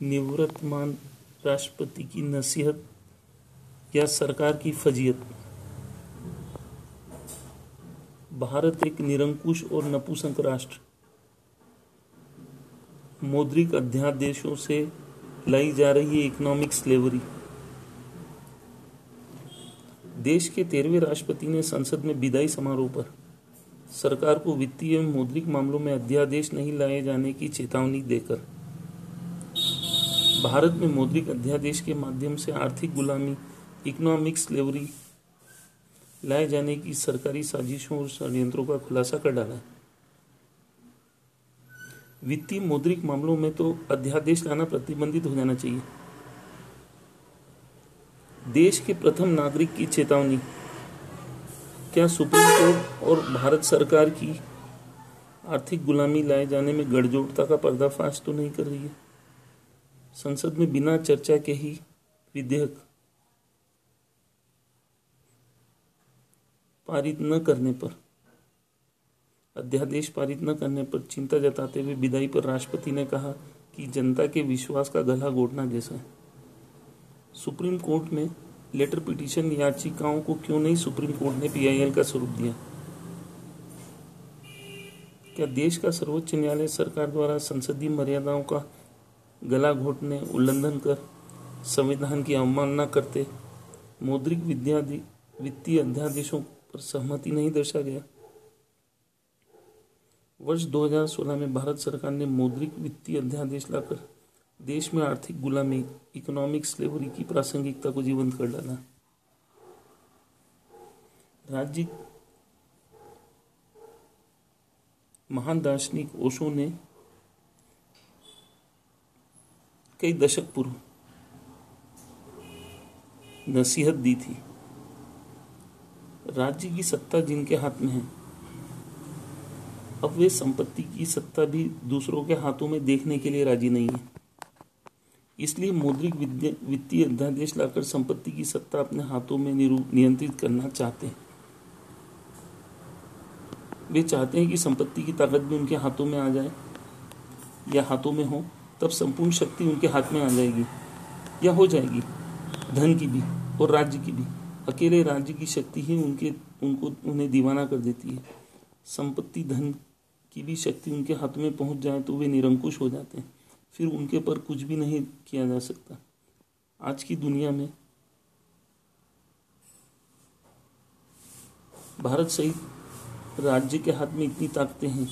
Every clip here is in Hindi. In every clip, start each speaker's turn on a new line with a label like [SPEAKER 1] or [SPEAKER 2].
[SPEAKER 1] निवर्तमान राष्ट्रपति की नसीहत या सरकार की फजीयत। भारत एक निरंकुश और नपुंसक राष्ट्र, मौद्रिक अध्यादेशों से लाई जा रही है इकोनॉमिक स्लेवरी। देश के 13वें राष्ट्रपति ने संसद में विदाई समारोह पर सरकार को वित्तीय एवं मौद्रिक मामलों में अध्यादेश नहीं लाए जाने की चेतावनी देकर भारत में मौद्रिक अध्यादेश के माध्यम से आर्थिक गुलामी, इकोनॉमिक स्लेवरी लाए जाने की सरकारी साजिशों और षड्यंत्रों का खुलासा कर डाला है। वित्तीय मौद्रिक मामलों में तो अध्यादेश लाना प्रतिबंधित हो जाना चाहिए। देश के प्रथम नागरिक की चेतावनी क्या सुप्रीम कोर्ट और भारत सरकार की आर्थिक गुलामी लाए जाने में गठजोड़ता का पर्दाफाश तो नहीं कर रही है? संसद में बिना चर्चा के ही विधेयक पारित न करने पर, अध्यादेश पारित न करने पर चिंता जताते हुए विदाई पर राष्ट्रपति ने कहा कि जनता के विश्वास का गला घोटना जैसा है। सुप्रीम कोर्ट में लेटर पिटीशन याचिकाओं को क्यों नहीं सुप्रीम कोर्ट ने PIL का स्वरूप दिया? क्या देश का सर्वोच्च न्यायालय सरकार द्वारा संसदीय मर्यादाओं का गला घोटने, उल्लंघन कर संविधान की अवमानना करते मौद्रिक वित्तीय अध्यादेशों पर सहमति नहीं दर्शा गया? वर्ष 2016 में भारत सरकार ने मौद्रिक वित्तीय अध्यादेश लाकर देश में आर्थिक गुलामी, इकोनॉमिक स्लेवरी की प्रासंगिकता को जीवंत कर डाला। राज्य महान दार्शनिक ओशो ने कई दशक पूर्व नसीहत दी थी, राज्य की सत्ता जिनके हाथ में है, अब वे संपत्ति की सत्ता भी दूसरों के हाथों में देखने के लिए राजी नहीं है। इसलिए मौद्रिक वित्तीय अध्यादेश लाकर संपत्ति की सत्ता अपने हाथों में नियंत्रित करना चाहते हैं। वे चाहते हैं कि संपत्ति की ताकत भी उनके हाथों में आ जाए या हाथों में हो, तब संपूर्ण शक्ति उनके हाथ में आ जाएगी या हो जाएगी, धन की भी और राज्य की भी। अकेले राज्य की शक्ति ही उन्हें दीवाना कर देती है। संपत्ति, धन की भी शक्ति उनके हाथों में पहुंच जाए तो वे निरंकुश हो जाते हैं, फिर उनके पर कुछ भी नहीं किया जा सकता। आज की दुनिया में भारत सहित राज्य के हाथ में इतनी ताकतें हैं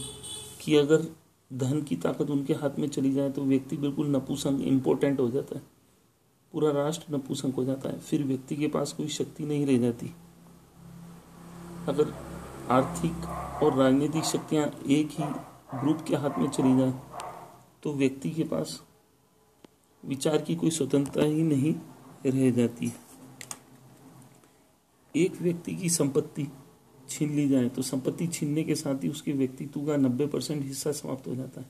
[SPEAKER 1] कि अगर धन की ताकत उनके हाथ में चली जाए तो व्यक्ति बिल्कुल नपुंसक, इम्पोर्टेंट हो जाता है, पूरा राष्ट्र नपुंसक हो जाता है, फिर व्यक्ति के पास कोई शक्ति नहीं रह जाती। अगर आर्थिक और राजनीतिक शक्तियां एक ही ग्रुप के हाथ में चली जाए तो व्यक्ति के पास विचार की कोई स्वतंत्रता ही नहीं रह जाती। एक व्यक्ति की संपत्ति छीन ली जाए तो संपत्ति छीनने के साथ ही उसके व्यक्तित्व का 90% हिस्सा समाप्त हो जाता है,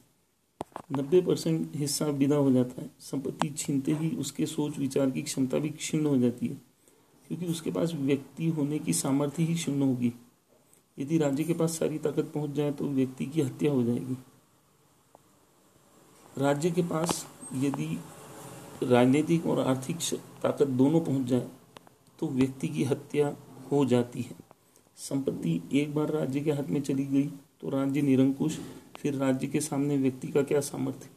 [SPEAKER 1] 90% हिस्सा विदा हो जाता है। संपत्ति छीनते ही उसके सोच विचार की क्षमता भी क्षीण हो जाती है, क्योंकि उसके पास व्यक्ति होने की सामर्थ्य ही क्षीण होगी। यदि राज्य के पास सारी ताकत पहुंच जाए तो व्यक्ति की हत्या हो जाएगी। राज्य के पास यदि राजनीतिक और आर्थिक ताकत दोनों पहुंच जाए तो व्यक्ति की हत्या हो जाती है। संपत्ति एक बार राज्य के हाथ में चली गई तो राज्य निरंकुश, फिर राज्य के सामने व्यक्ति का क्या सामर्थ्य,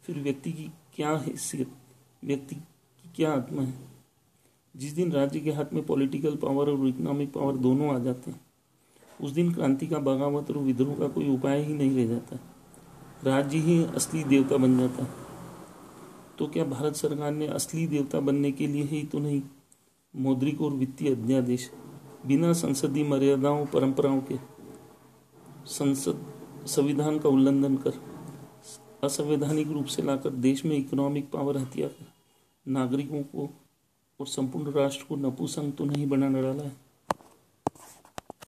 [SPEAKER 1] फिर व्यक्ति की क्या हैसियत, व्यक्ति की क्या आत्मा है। जिस दिन राज्य के हाथ में पॉलिटिकल पावर और इकोनॉमिक पावर दोनों आ जाते हैं, उस दिन क्रांति का, बगावत और विद्रोह का कोई उपाय ही नहीं रह जाता, राज्य ही असली देवता बन जाता है। तो क्या भारत सरकार ने असली देवता बनने के लिए ही तो नहीं मौद्रिक और वित्तीय अध्यादेश बिना संसदीय मर्यादाओं, परंपराओं के संविधान का उल्लंघन कर, असंवैधानिक रूप से लाकर देश में इकोनॉमिक पावर हथिया कर नागरिकों को और संपूर्ण राष्ट्र को नपुंसक तो नहीं बना डाला है?